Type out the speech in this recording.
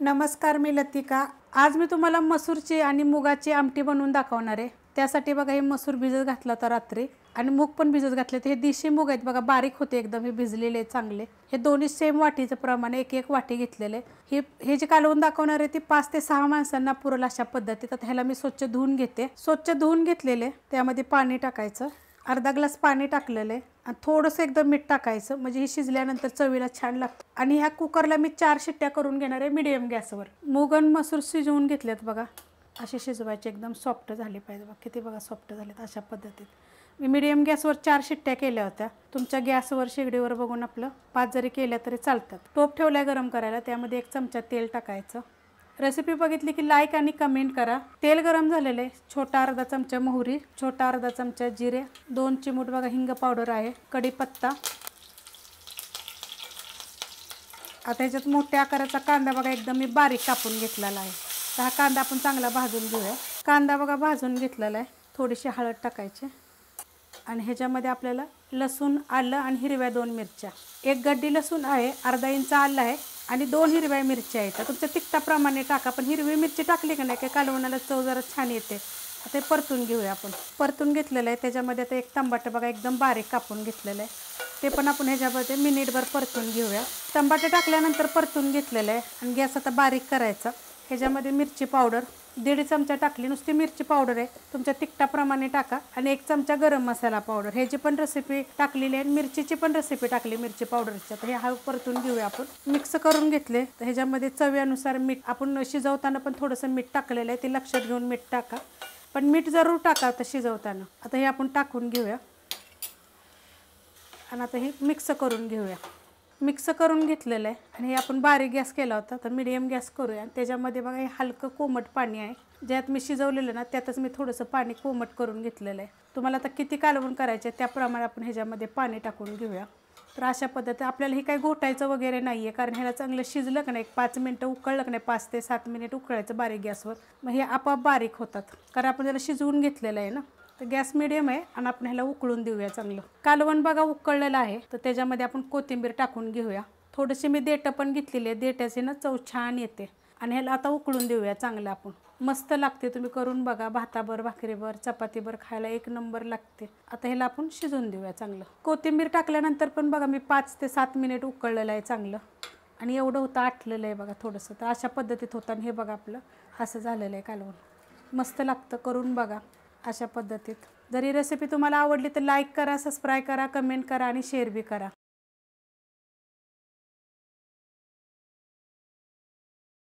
नमस्कार, मी लतिका। आज मी तुम्हाला मसूरची आणि मुगाची आमटी बनवून दाखवणार आहे। त्यासाठी बघा हे मसूर भिजत घातला होता रात्री आणि मूग पण भिजत घातले। हे देशी मूग आहेत बघा, बारीक होते एकदम, हे भिजलेले चांगले। हे दोन्ही सेम वाटीचे प्रमाण एक वाटी घेतलेले। हे जे कालवून दाखवणार आहे ती 5 ते 6 माणसांना पुरेल अशा पद्धतीत। आता ह्याला मी स्वच्छ धुवून घेते। स्वच्छ धुवून घेतलेले त्यामध्ये पाणी टाकायचं, अर्धा ग्लास पाणी टाकलेले आणि थोडंसं एकदम मीठ टाकायचं, म्हणजे हे शिजल्यानंतर चवीला छान लागतं। आणि ह्या कुकरला मी 4 शिट्ट्या करून घेणार आहे मीडियम गॅसवर। मूग आणि मसूर शिजवून घेतलेत बघा, असे शिजवायचे, एकदम सॉफ्ट झाले पाहिजे बघा, किती बघा सॉफ्ट झालेत अशा पद्धतीत। मी मीडियम गॅसवर 4 शिट्ट्या केल्या होत्या। तुमच्या गॅसवर शेगडीवर बघून आपलं 5 जरी केल्या तरी चालतात। टोप ठेवलाय गरम करायला, त्यामध्ये 1 चमचा तेल टाकायचं। रेसिपी बघितली की लाईक आणि कमेंट करा। तेल गरम झालेले, छोटा अर्धा चमचा मोहरी, छोटा अर्धा चमचा जिरे, 2 चिमूट बघा हिंग पावडर आहे, कढीपत्ता। आता ह्याच्यात मोठ्या आकाराचा कांदा बघा एकदम मी बारीक कापून घेतलेला आहे। तर हा कांदा आपण चांगला भाजून घेऊया। कांदा बघा भाजून घेतलेला आहे, थोडीशी हळद टाकायची आणि ह्याच्यामध्ये आपल्याला लसूण, आलं आणि हिरव्या 2 मिरच्या, 1 गड्डी लसूण आहे, अर्धा इंच आलं आहे आणि 2 हिरव्या मिरच्या आहेत। तुमच्या तिखटाप्रमाणे टाका, पण हिरवी मिरची टाकली की नाही की कालवणाला चव जरा छान येते। आता हे परतून घेऊया आपण। परतून घेतलेलं आहे, त्याच्यामध्ये आता 1 टमाटर बघा एकदम बारीक कापून घेतलेलं आहे, ते पण आपण ह्याच्यामध्ये मिनिटभर परतून घेऊया। टमाटर टाकल्यानंतर परतून घेतलेलं आहे आणि गॅस आता बारीक करायचा। ह्याच्यामध्ये मिरची पावडर 1.5 चमचा टाकली, नुसती मिरची पावडर आहे, तुमच्या तिखटाप्रमाणे टाका। आणि 1 चमचा गरम मसाला पावडर, ह्याची पण रेसिपी टाकलेली आहे, मिरचीची पण रेसिपी टाकली मिरची पावडरची। तर हे हळू परतून घेऊया आपण। मिक्स करून घेतले, तर ह्याच्यामध्ये चवीनुसार मीठ, आपण शिजवताना पण थोडंसं मीठ टाकलेलं आहे, ते लक्षात घेऊन मीठ टाका, पण मीठ जरूर टाका आता शिजवताना। आता हे आपण टाकून घेऊया आणि आता हे मिक्स करून घेऊया। मिक्स करून घेतलेलं आहे आणि हे आपण बारीक गॅस केला होता, तर मीडियम गॅस करूया। त्याच्यामध्ये बघा हे हलकं कोमट पाणी आहे, ज्यात मी शिजवलेलं ना त्यातच मी थोडंसं पाणी कोमट करून घेतलेलं आहे। तुम्हाला आता किती कालवण करायचे त्याप्रमाणे आपण ह्याच्यामध्ये पाणी टाकून घेऊया। तर अशा पद्धतीने आपल्याला हे काही घोटायचं वगैरे नाही आहे, कारण ह्याला चांगलं शिजलं का नाही, 5 मिनटं उकळलं का नाही, 5 ते 7 मिनिट उकळायचं बारीक गॅसवर, मग हे आपोआप बारीक होतात, कारण आपण त्याला शिजवून घेतलेलं आहे ना। तर गॅस मीडियम आहे आणि आपण ह्याला उकळून देऊया चांगलं। कालवण बघा उकळलेलं आहे, तर त्याच्यामध्ये आपण कोथिंबीर टाकून घेऊया। थोडीशी मी देठं पण घेतलेली आहे, देठाची ना चव छान येते। आणि ह्याला आता उकळून देऊया चांगलं आपण, मस्त लागते, तुम्ही करून बघा, भाताबर, भाकरीबर, चपातीबर खायला 1 नंबर लागते। आता ह्याला आपण शिजवून देऊया चांगलं। कोथिंबीर टाकल्यानंतर पण बघा मी 5 ते 7 मिनिट उकळलेलं आहे चांगलं, आणि एवढं होतं आटलेलं आहे बघा थोडंसं। तर अशा पद्धतीत होतं आणि हे बघा आपलं असं झालेलं आहे कालवण, मस्त लागतं, करून बघा अशा पद्धतीत। जर ही रेसिपी तुम्हाला आवडली तर लाईक करा, सबस्क्राईब करा, कमेंट करा आणि शेअर बी करा।